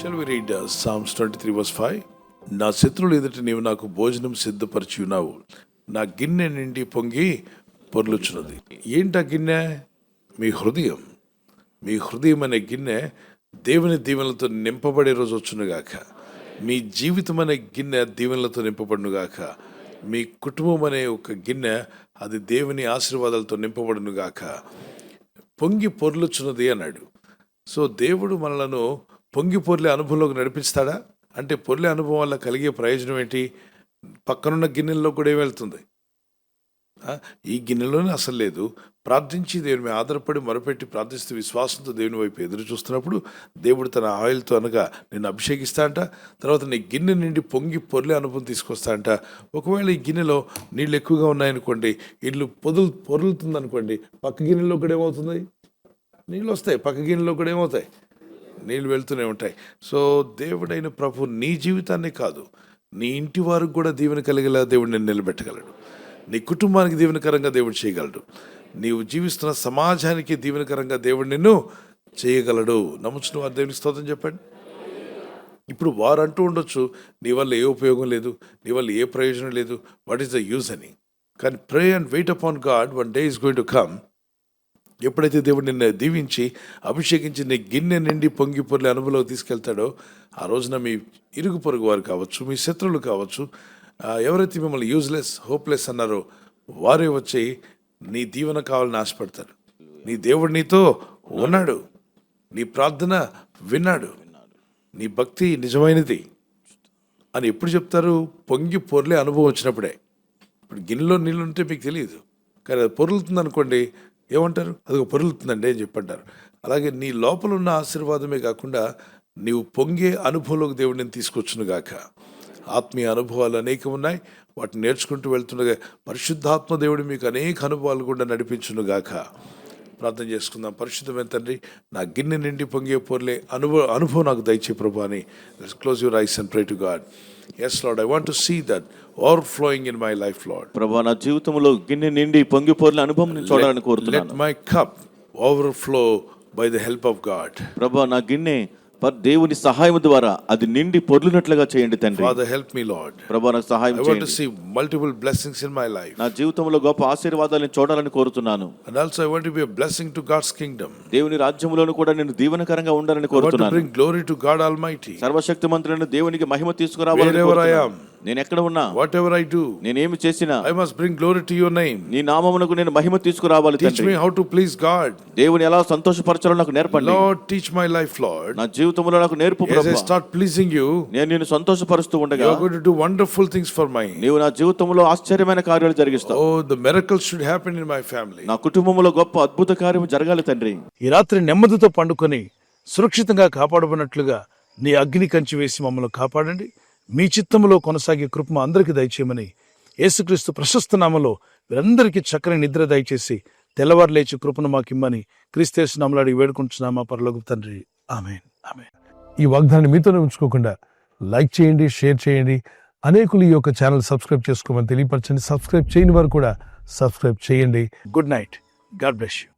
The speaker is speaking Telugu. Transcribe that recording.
Shall we read Psalms 23 verse 5? నా శత్రువులు ఎదుట నీవు నాకు భోజనం సిద్ధపరిచి ఉన్నావు, నా గిన్నె నిండి పొంగి పొర్లుచున్నది. ఏంటి ఆ గిన్నె? మీ హృదయం. మీ హృదయం అనే గిన్నె దేవుని దీవెనలతో నింపబడే రోజు వచ్చునుగాక. మీ జీవితం అనే గిన్నె దీవెనలతో నింపబడునుగాక. మీ కుటుంబం అనే ఒక గిన్నె అది దేవుని ఆశీర్వాదాలతో నింపబడునుగాక. పొంగి పొర్లుచున్నది అన్నాడు. సో దేవుడు మనలను పొంగి పొర్లే అనుభవంలోకి నడిపిస్తాడా అంటే, పొర్లే అనుభవం వల్ల కలిగే ప్రయోజనం ఏంటి? పక్కనున్న గిన్నెల్లో కూడా ఏం వెళ్తుంది? ఈ గిన్నెలోనే అసలు లేదు. ప్రార్థించి దేవుని మీద ఆధారపడి మొరపెట్టి ప్రార్థిస్తూ విశ్వాసంతో దేవుని వైపు ఎదురు చూస్తున్నప్పుడు దేవుడు తన ఆయిల్తో అనగా నిన్ను అభిషేకిస్తా అంట. తర్వాత నీ గిన్నె నుండి పొంగి పొర్లే అనుభవం తీసుకొస్తా అంట. ఒకవేళ ఈ గిన్నెలో నీళ్ళు ఎక్కువగా ఉన్నాయనుకోండి, ఇల్లు పొరులుతుంది అనుకోండి, పక్క గిన్నెలో కూడా ఏమవుతుంది? నీళ్ళు వస్తాయి. పక్క గిన్నెలో కూడా ఏమవుతాయి? నీళ్ళు వెళ్తూనే ఉంటాయి. సో దేవుడైన ప్రభు నీ జీవితాన్ని కాదు, నీ ఇంటి వారికి కూడా దీవెన కలిగేలా దేవుడు నిన్ను నిలబెట్టగలడు. నీ కుటుంబానికి దీవెనకరంగా దేవుడు చేయగలడు. నీవు జీవిస్తున్న సమాజానికి దీవెనకరంగా దేవుడు నిన్ను చేయగలడు. నమ్ముచున్న వారు దేవునికి స్తోత్రం చెప్పండి. ఇప్పుడు వారు అంటూ ఉండొచ్చు, నీ వల్ల ఏ ఉపయోగం లేదు, నీ వల్ల ఏ ప్రయోజనం లేదు, వాట్ ఈస్ ద యూజ్ అని. కానీ pray and wait upon God, one day is going to come. ఎప్పుడైతే దేవుడు నిన్ను దీవించి అభిషేకించి నీ గిన్నె నిండి పొంగి పొర్లే అనుభవంలోకి తీసుకెళ్తాడో, ఆ రోజున మీ ఇరుగు పొరుగు వారు కావచ్చు, మీ శత్రువులు కావచ్చు, ఎవరైతే మిమ్మల్ని యూజ్లెస్ హోప్లెస్ అన్నారో వారే వచ్చి నీ దీవెన కావాలని ఆశపడతారు. నీ దేవుడు నీతో ఉన్నాడు, నీ ప్రార్థన విన్నాడు, నీ భక్తి నిజమైనది అని ఎప్పుడు చెప్తారు? పొంగి పొర్లే అనుభవం వచ్చినప్పుడే. ఇప్పుడు గిన్నెలో నీళ్ళు ఉంటే మీకు తెలియదు, కానీ అది పొరులుతుంది అనుకోండి, ఏమంటారు? అదిగో పొరులుతుందండి అని చెప్పంటారు. అలాగే నీ లోపల ఉన్న ఆశీర్వాదమే కాకుండా నీవు పొంగే అనుభవంలోకి దేవుడు నేను తీసుకొచ్చునుగాక. ఆత్మీయ అనుభవాలు అనేకం ఉన్నాయి, వాటిని నేర్చుకుంటూ వెళ్తుండగా పరిశుద్ధాత్మ దేవుడు మీకు అనేక అనుభవాలు కూడా నడిపించునుగాక. ప్రార్థన చేసుకుందాం. పరిశుద్ధమైన తండ్రి, నా గిన్నె నిండి పొంగే పొర్లే అనుభవం నాకు దయచే ప్రభు అని. Close your eyes and pray to God. Yes Lord, I want to see that overflowing in my life, Lord. ప్రభువా, నా జీవితంలో గిన్నె నిండి పొంగి పొర్లే అనుభవం నేను చూడాలని కోరుతున్నాను. Let my cup overflow by the help of God. ప్రభువా, నా గిన్నె దేవుని సహాయం ద్వారా అది నిండి పొర్లినట్లుగా చేయండి తండ్రి. Father, help me, Lord. ప్రభువా, నాకు సహాయం చేయండి. I want to see multiple blessings in my life. నా జీవితంలో గొప్ప ఆశీర్వాదాలను చూడాలని కోరుతున్నాను. And also I want to be a blessing to God's kingdom. దేవుని రాజ్యములోను కూడా నేను దీవెనకరంగా ఉండాలని కోరుతున్నాను. I want to bring glory to God Almighty. సర్వశక్తిమంతుడైన దేవునికి మహిమ తీసుకురావాలని కోరుతున్నాను. Wherever I am, నేను ఎక్కడ ఉన్నా, whatever I do, నేనేమి చేసినా, I must bring glory to your name. నీ నామమునకు నేను మహిమ తీసుకురావాలి తండ్రి. Teach me how to please God. దేవుని ఎలా సంతోషపరచాలో నాకు నేర్పండి. Lord, teach my life, Lord. నా జీవితంలో నాకు నేర్పు ప్రభువా. As I start pleasing you, నేను నిన్ను సంతోషపరుస్తూ ఉండగా, you are going to do wonderful things for me. నీవు నా జీవితంలో ఆశ్చర్యమైన కార్యాలు జరిగిస్తావు. Oh, the miracles should happen in my family. నా కుటుంబంలో గొప్ప అద్భుత కార్యం జరగాలి తండ్రి. ఈ రాత్రి నెమ్మదితో పండుకొని సురక్షితంగా కాపాడబడినట్లుగా నీ అగ్ని కంచి వేసి మమ్మల్ని కాపాడండి. మీ చిత్తములో కొనసాగే కృప అందరికీ దయచేయమని యేసుక్రీస్తు ప్రశస్త నామములో వీరందరికీ చక్కని నిద్ర దయచేసి తెల్లవారు లేచి కృపను మాకిమ్మని క్రీస్తు నామములో అడిగి వేడుకుంటున్నామా పరలోకపు తండ్రి. ఆమేన్, ఆమేన్. ఈ వాగ్దానాన్ని మీతోనే ఉంచుకోకుండా లైక్ చేయండి, షేర్ చేయండి. అనేకులు ఈ యొక్క ఛానల్ సబ్స్క్రైబ్ చేసుకోమని తెలియపరచండి. సబ్స్క్రైబ్ చేయని వారు కూడా సబ్స్క్రైబ్ చేయండి. Good night. God bless you.